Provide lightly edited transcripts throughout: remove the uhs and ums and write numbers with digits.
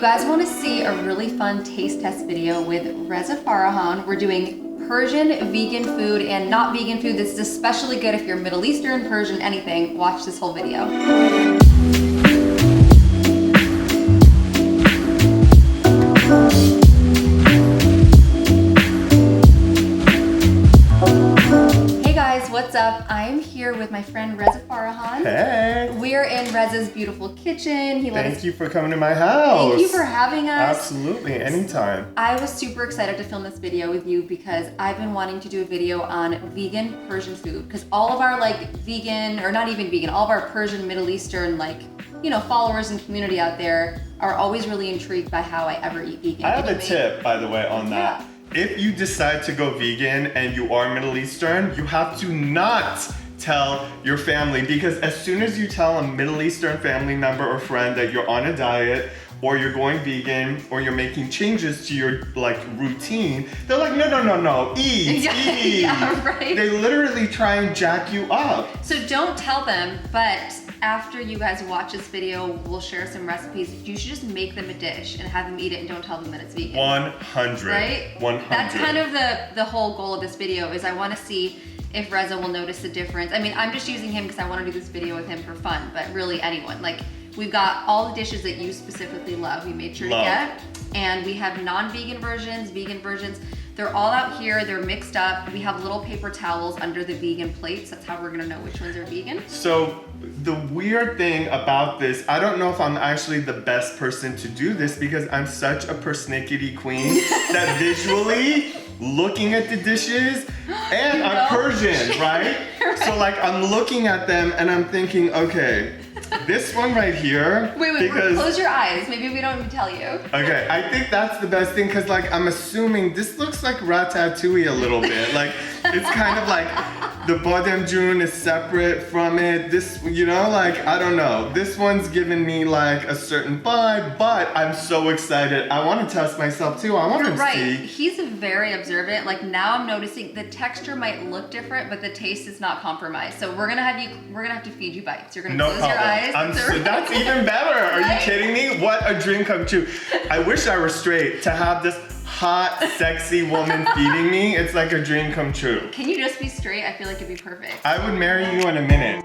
guys want to see a really fun taste test video with Reza Farahan, we're doing Persian vegan food and not vegan food. This is especially good if you're Middle Eastern, Persian, anything. Watch this whole video. What's up? I'm here with my friend Reza Farahan. Hey! We're in Reza's beautiful kitchen. Thank you for coming to my house. Thank you for having us. Absolutely, anytime. I was super excited to film this video with you because I've been wanting to do a video on vegan Persian food because all of our vegan, or not even vegan, all of our Persian, Middle Eastern followers and community out there are always really intrigued by how I ever eat vegan. I have a tip, by the way, on that. Yeah. If you decide to go vegan and you are Middle Eastern, you have to not tell your family, because as soon as you tell a Middle Eastern family member or friend that you're on a diet or you're going vegan or you're making changes to your routine, they're like, no, eat. Yeah, right. They literally try and jack you up. So don't tell them, but after you guys watch this video, we'll share some recipes. You should just make them a dish and have them eat it and don't tell them that it's vegan. 100. Right? 100. That's kind of the whole goal of this video, is I want to see if Reza will notice the difference. I mean, I'm just using him because I want to do this video with him for fun, but really anyone. We've got all the dishes that you specifically love, we made sure to get. And we have non-vegan versions, vegan versions. They're all out here, they're mixed up. We have little paper towels under the vegan plates. That's how we're gonna know which ones are vegan. So the weird thing about this, I don't know if I'm actually the best person to do this because I'm such a persnickety queen that visually looking at the dishes, and I'm Persian, right? So I'm looking at them and I'm thinking, okay, this one right here. Wait, close your eyes. Maybe we don't even tell you. Okay, I think that's the best thing because I'm assuming this looks like ratatouille a little bit. It's kind of like the badem june is separate from it. This, I don't know. This one's giving me a certain vibe, but I'm so excited. I want to test myself too. I want to see. He's very observant. Now I'm noticing the texture might look different, but the taste is not compromised. So we're gonna have to feed you bites. You're gonna close your eyes. That's even better. Are you kidding me? What a dream come true. I wish I were straight to have this hot, sexy woman feeding me. It's like a dream come true. Can you just be straight? I feel like it'd be perfect. I would marry you in a minute.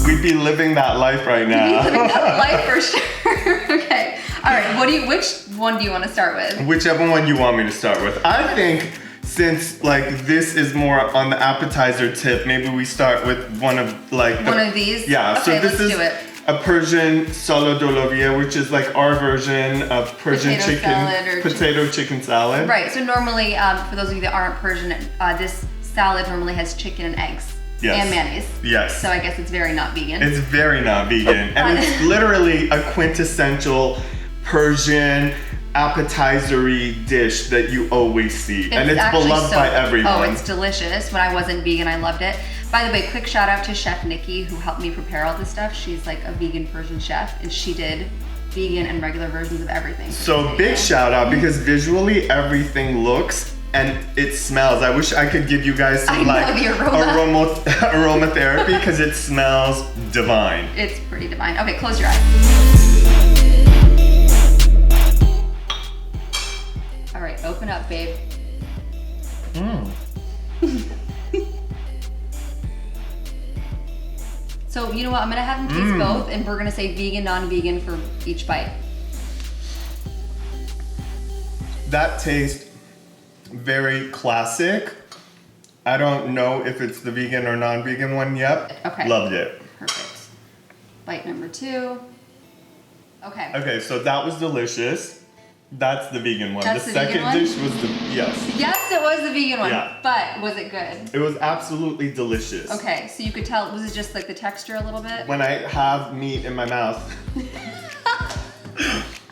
We'd be living that life right now. We'd be living that life for sure. Okay. All right. Which one do you want to start with? Whichever one you want me to start with. I think since this is more on the appetizer tip, maybe we start with one of one of these? Yeah. Okay, so this is do it. A Persian salad olovia, which is our version of Persian chicken salad. Right. So normally, for those of you that aren't Persian, this salad normally has chicken and eggs. Yes. And mayonnaise. Yes. So I guess it's very not vegan. It's very not vegan. And it's literally a quintessential Persian appetizer-y dish that you always see. And it's beloved by everyone. Oh, it's delicious. When I wasn't vegan, I loved it. By the way, quick shout out to Chef Nikki, who helped me prepare all this stuff. She's a vegan Persian chef, and she did vegan and regular versions of everything. So big shout out, because visually everything looks and it smells. I wish I could give you guys some aromatherapy because it smells divine. It's pretty divine. Okay, close your eyes. All right, open up, babe. So you know what? I'm gonna have him taste both, and we're gonna say vegan, non-vegan for each bite. That tastes very classic. I don't know if it's the vegan or non-vegan one yet. Okay. Loved it. Perfect. Bite number 2. Okay. Okay, so that was delicious. That's the vegan one. That's the vegan second one? dish was Yes, it was the vegan one. Yeah. But was it good? It was absolutely delicious. Okay, so you could tell, was it just the texture a little bit? When I have meat in my mouth.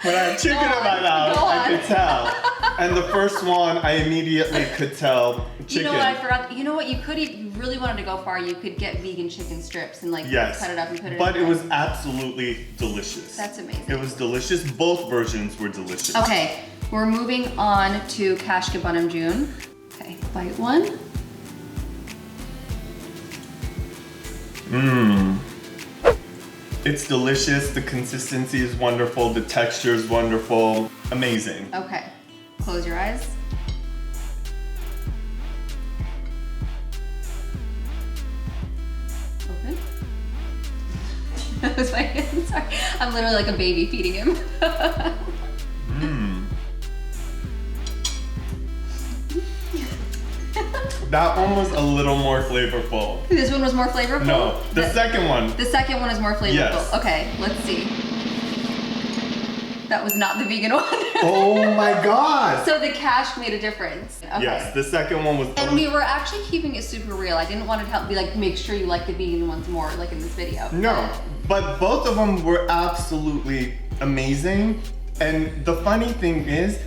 When I have chicken in my mouth, I could tell. And the first one, I immediately could tell chicken. You know what, I forgot. You know what, you could eat, you really wanted to go far, you could get vegan chicken strips and cut it up and put it in. But it was absolutely delicious. That's amazing. It was delicious. Both versions were delicious. Okay, we're moving on to Koshka badem june. Okay, bite 1. It's delicious, the consistency is wonderful, the texture is wonderful, amazing. Okay, close your eyes. Open. That was my hand, sorry. I'm literally like a baby feeding him. That one was a little more flavorful. This one was more flavorful? No, the second one. The second one is more flavorful. Yes. Okay, let's see. That was not the vegan one. Oh my god! So the cash made a difference. Okay. Yes, the second one was... And we were actually keeping it super real. I didn't want to be like, make sure you like the vegan ones more, like in this video. No, but both of them were absolutely amazing. And the funny thing is,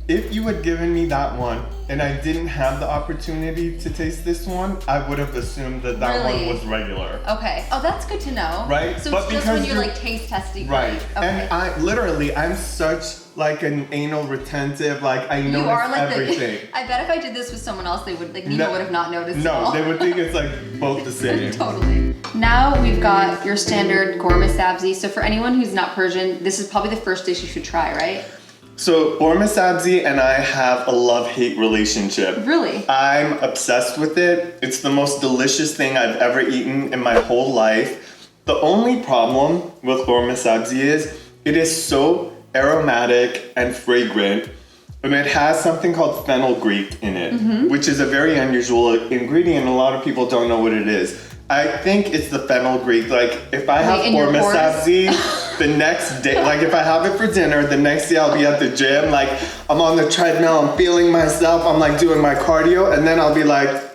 if you had given me that one and I didn't have the opportunity to taste this one, I would have assumed that that Really? one was regular. Okay. Oh, that's good to know. Right? So But it's just because when you're you're- like taste testing. Right. Okay. And I'm such like an anal retentive, like I You notice are like everything. I bet if I did this with someone else, they would, like, Nina No. would have not noticed at No, all. they would think it's like both the same. Totally. Now we've got your standard Ghormeh Sabzi. So for anyone who's not Persian, this is probably the first dish you should try, right? So Ghormeh Sabzi and I have a love-hate relationship. Really? I'm obsessed with it. It's the most delicious thing I've ever eaten in my whole life. The only problem with Ghormeh Sabzi is it is so aromatic and fragrant. And it has something called fenugreek in it, which is a very unusual ingredient. A lot of people don't know what it is. I think it's the fenugreek. Like if I have in your Ghormeh pores? Sabzi, the next day, like if I have it for dinner, the next day I'll be at the gym, like I'm on the treadmill, I'm feeling myself, I'm like doing my cardio, and then I'll be like,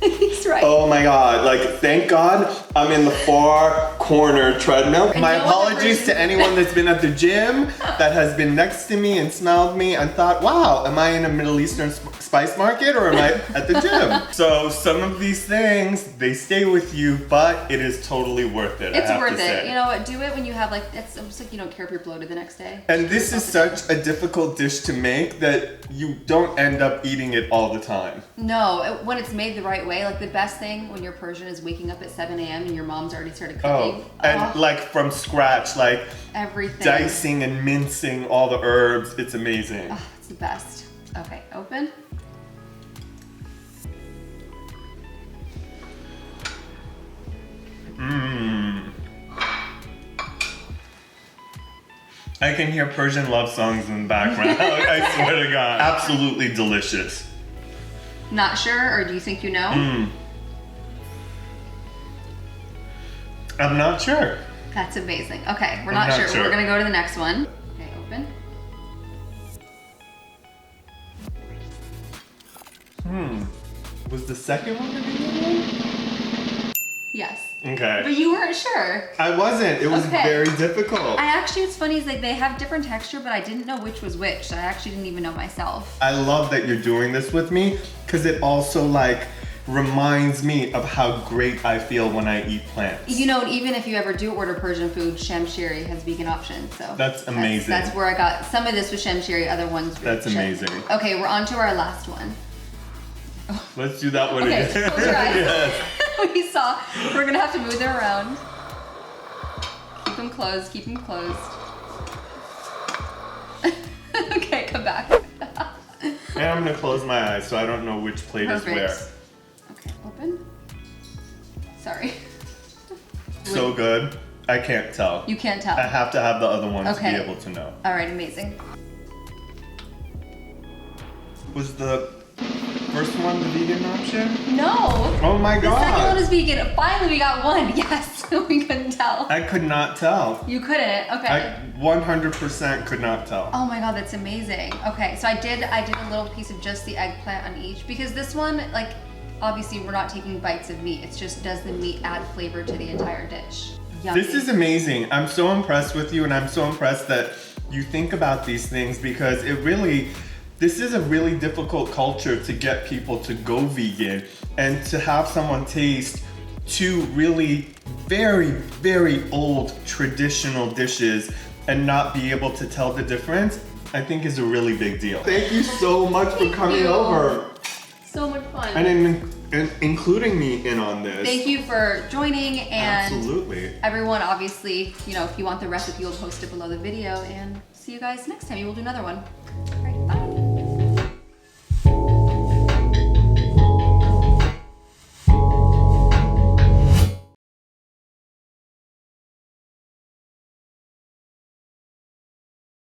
He's right. oh my god, like thank God I'm in the far corner treadmill. My know what the apologies person- to anyone that's been at the gym that has been next to me and smelled me and thought, wow, am I in a Middle Eastern spice market or am I at the gym? So some of these things, they stay with you, but it is totally worth it. It's I have worth to say. it. You know what? Do it when you have like, it's almost like you don't care if you're bloated the next day. And this is such a difficult dish to make that you don't end up eating it all the time. No, when it's made the right way, like the best thing when you're Persian is waking up at 7 a.m. and your mom's already started cooking. Oh, and like from scratch, like everything. dicing and mincing all the herbs. It's amazing. Oh, it's the best. Okay, open. I can hear Persian love songs in the background. I swear to God. Absolutely delicious. Not sure, or do you think you know? I'm not sure. That's amazing. Okay, we're I'm not not sure. sure. We're gonna go to the next one. Okay, open. Was the second one the vegan one? Yes. Okay. But you weren't sure. I wasn't. It was Okay. very difficult. I actually, it's funny, is like they have different texture, but I didn't know which was which. So I actually didn't even know myself. I love that you're doing this with me because it also like reminds me of how great I feel when I eat plants. You know, even if you ever do order Persian food, Shamshiri has vegan options. So That's amazing. That's where I got some of this with Shamshiri, other ones. with That's Shem- amazing. Okay, we're on to our last one. Let's do that one Okay, again. close your eyes. Yes. We saw. We're gonna have to move them around. Keep them closed. Keep them closed. Okay, come back. And I'm gonna close my eyes so I don't know which plate is where. Perfect. Okay, open. Sorry. So good. I can't tell. You can't tell. I have to have the other one Okay. to be able to know. All right, amazing. Was the first one the vegan option? No. Oh my The second one god. is vegan. Finally, we got one. Yes, we couldn't tell. I could not tell. You couldn't. Okay. I 100% could not tell. Oh my god, that's amazing. Okay, so I did a little piece of just the eggplant on each because this one, like, obviously we're not taking bites of meat. It's just, does the meat add flavor to the entire dish? Yummy. This is amazing. I'm so impressed with you and I'm so impressed that you think about these things because this is a really difficult culture to get people to go vegan and to have someone taste two really very, very old traditional dishes and not be able to tell the difference, I think is a really big deal. Thank you so much for coming you. over. So much fun. And And including me in on this. Thank you for joining, and absolutely. everyone, obviously, you know, if you want the recipe, we'll post it below the video, and see you guys next time. We will do another one.